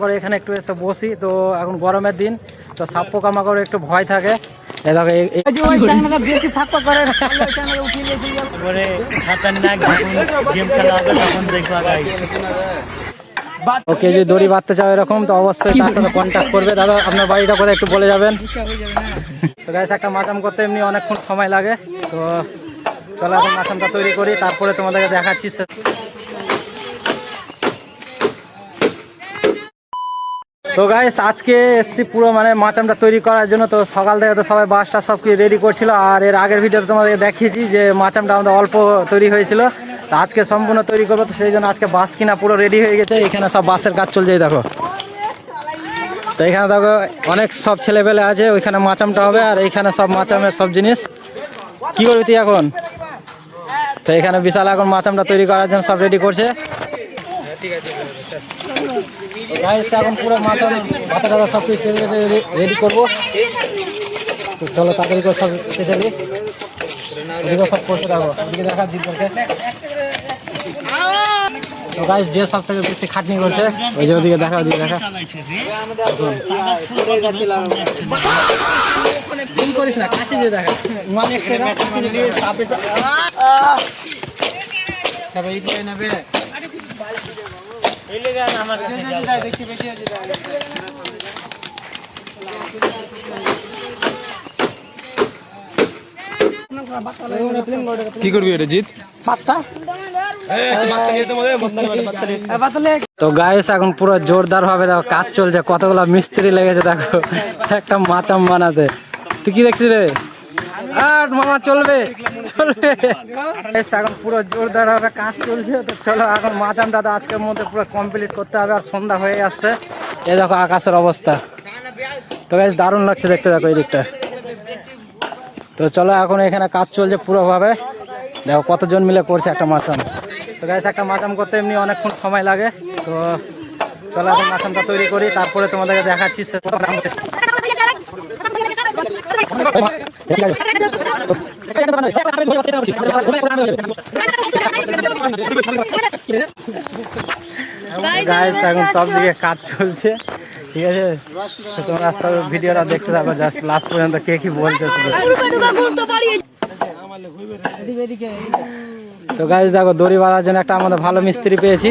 করে এখানে একটু এসে বসি। তো এখন গরমের দিন, তো সাপ পোকামাকড় একটু ভয় থাকে। ওকে, যদি দড়ি বাঁধতে চাও এরকম, তো অবশ্যই তার সাথে কন্ট্যাক্ট করবে। দাদা আপনার বাড়িটা কোথায় একটু বলে যাবেন? তো গাইস, একটা মাচাম করতে এমনি অনেকক্ষণ সময় লাগে। তো চলো এখন মাচামটা তৈরি করি, তারপরে তোমাদেরকে দেখাচ্ছি। তো গাইস, আজকে এসছি পুরো মাচামটা তৈরি করার জন্য। তো সকাল থেকে তো সবাই বাসটা সব কিছু রেডি করছিল, আর এর আগের ভিডিওতে তোমাদেরকে দেখিয়েছি যে মাচামটা আমাদের অল্প তৈরি হয়েছিল। তো আজকে সম্পূর্ণ তৈরি করবো, তো সেই জন্য আজকে বাস কিনা পুরো রেডি হয়ে গেছে। এখানে সব বাসের কাজ চলছে, দেখো। তো এখানে দেখো অনেক সব ছেলেপেলে আছে, ওইখানে মাচামটা হবে, আর এইখানে সব মাচামের সব জিনিস। কি করবি তুই এখন? তো এখানে বিশাল এখন মাচামটা তৈরি করার জন্য সব রেডি করছে। এখন পুরো মাথা সব কিছু রেডি করবো। তো চলো তাড়াতাড়ি করে সব স্পেশালি সব করতে থাকবো। এদিকে দেখা জিতকে। তো গাইস, যে সব থেকে বেশি খাটনি করছে ওই যে ওদিকে দেখা, ওদিকে দেখা। করিস না, কাছে যে দেখা নেবে। কি করবি এটা জিত? তো গাইস, এখন পুরো জোরদার ভাবে দেখো কাজ চলছে। কতগুলো মিস্ত্রি লেগেছে দেখো একটা মাচাম বানাতে। তুই কি দেখছিস রে? আর মামা চলবে চলবে। এখন পুরো জোরদার ভাবে কাজ চলছে। তো চলো এখন মাচামটা তো আজকের মধ্যে পুরো কমপ্লিট করতে হবে, আর সন্ধ্যা হয়ে আসছে। এই দেখো আকাশের অবস্থা। তো গাইস, দারুণ লাগছে দেখতে, দেখো এই দিকটা। তো চলো এখন এখানে কাজ চলছে পুরোভাবে। দেখো কতজন মিলে করছে একটা মাচাম। তো গাইস, একটা মাচাম করতে এমনি অনেকক্ষণ সময় লাগে। তো চলো এখন মাচামটা তৈরি করি, তারপরে তোমাদেরকে দেখাচ্ছি। গাইস, এখন সব দিকে কাজ চলছে, ঠিক আছে? তো তোমরা সব ভিডিওটা দেখতে থাকো জাস্ট লাস্ট পর্যন্ত, কে কি বলছে। তো গাইস দেখো, দড়ি বাঁধার জন্য একটা আমাদের ভালো মিস্ত্রি পেয়েছি।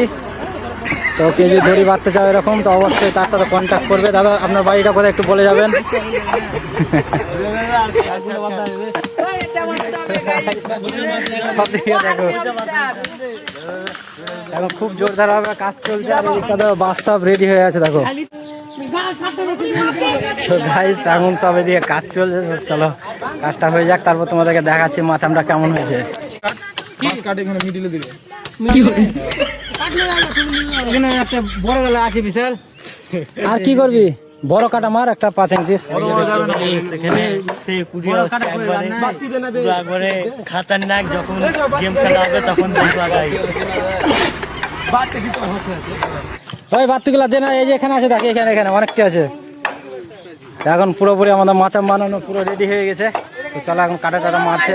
তো কেউ যদি দড়ি বাঁধতে চাও এরকম, তো অবশ্যই তার সাথে কন্ট্যাক্ট করবে। দাদা আপনার বাড়িটা কোথায় একটু বলে যাবেন? দেখো এখন খুব জোরদার ভাবে কাজ চলছে, আর বাস সব রেডি হয়ে আছে দেখো। তো গাইস, এখন সব এদিকে কাজ চলছে। চলো কাজটা হয়ে যাক, তারপর তোমাদেরকে দেখাচ্ছি মাচামটা কেমন হয়েছে। বড় গলা আছে বিশাল, আর কি করবি? বড় কাটা মার একটা 5 ইঞ্চির। খাতারনাক যখন গেম খেলা হবে তখন ওই বাতিগুলা দে না, এই যে এখানে আছে, দেখি এখানে এখানে অনেকটা আছে। এখন পুরোপুরি আমাদের মাচাম বানানো পুরো রেডি হয়ে গেছে। তো চলো এখন কাটা টাটা মারছে।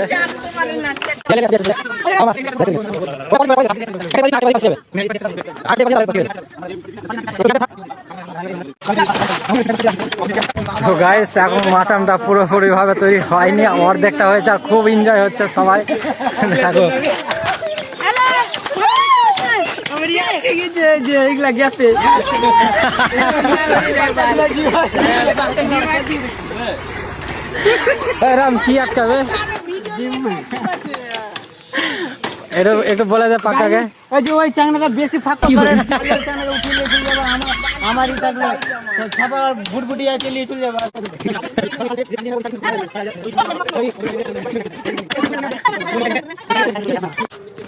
তো গাইস, এখন মাচামটা পুরোপুরি ভাবে তৈরি হয়নি, অর্ধেকটা হয়েছে, আর খুব এনজয় হচ্ছে সবাই। দেখো রাম কি আটকাবে একটু বলে দে পাকাকে। ওই যে ওই চাংনাটা বেশি ফাঁকা করে না, চাংনাটা উঠিয়ে চলে যাবে। আমারই থাকলে ছাপা বুটবুটিয়া চলিয়ে চলে যাবে।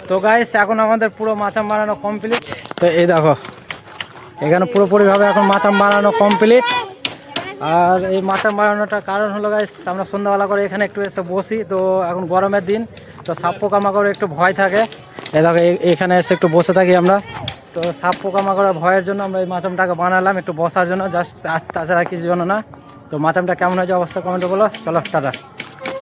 তো গাইস, এখন আমাদের পুরো মাচাম বানানো কমপ্লিট। তো এই দেখো এখানে পুরোপুরি ভাবে এখন মাচাম বানানো কমপ্লিট। আর এই মাচাম বানানোটার কারণ হলো গাইস, আমরা সন্ধ্যাবেলা করে এখানে একটু এসে বসি। তো এখন গরমের দিন, তো সাপ পোকামাকড় একটু ভয় থাকে। এই দেখো এখানে এসে একটু বসে থাকি আমরা। তো সাপ পোকামাকড়ের ভয়ের জন্য আমরা এই মাচামটাকে বানালাম একটু বসার জন্য, জাস্ট তাছাড়া কিছু জন্য না। তো মাচামটা কেমন হয়েছে অবশ্যই কমেন্টে বলো। চলো টাটা।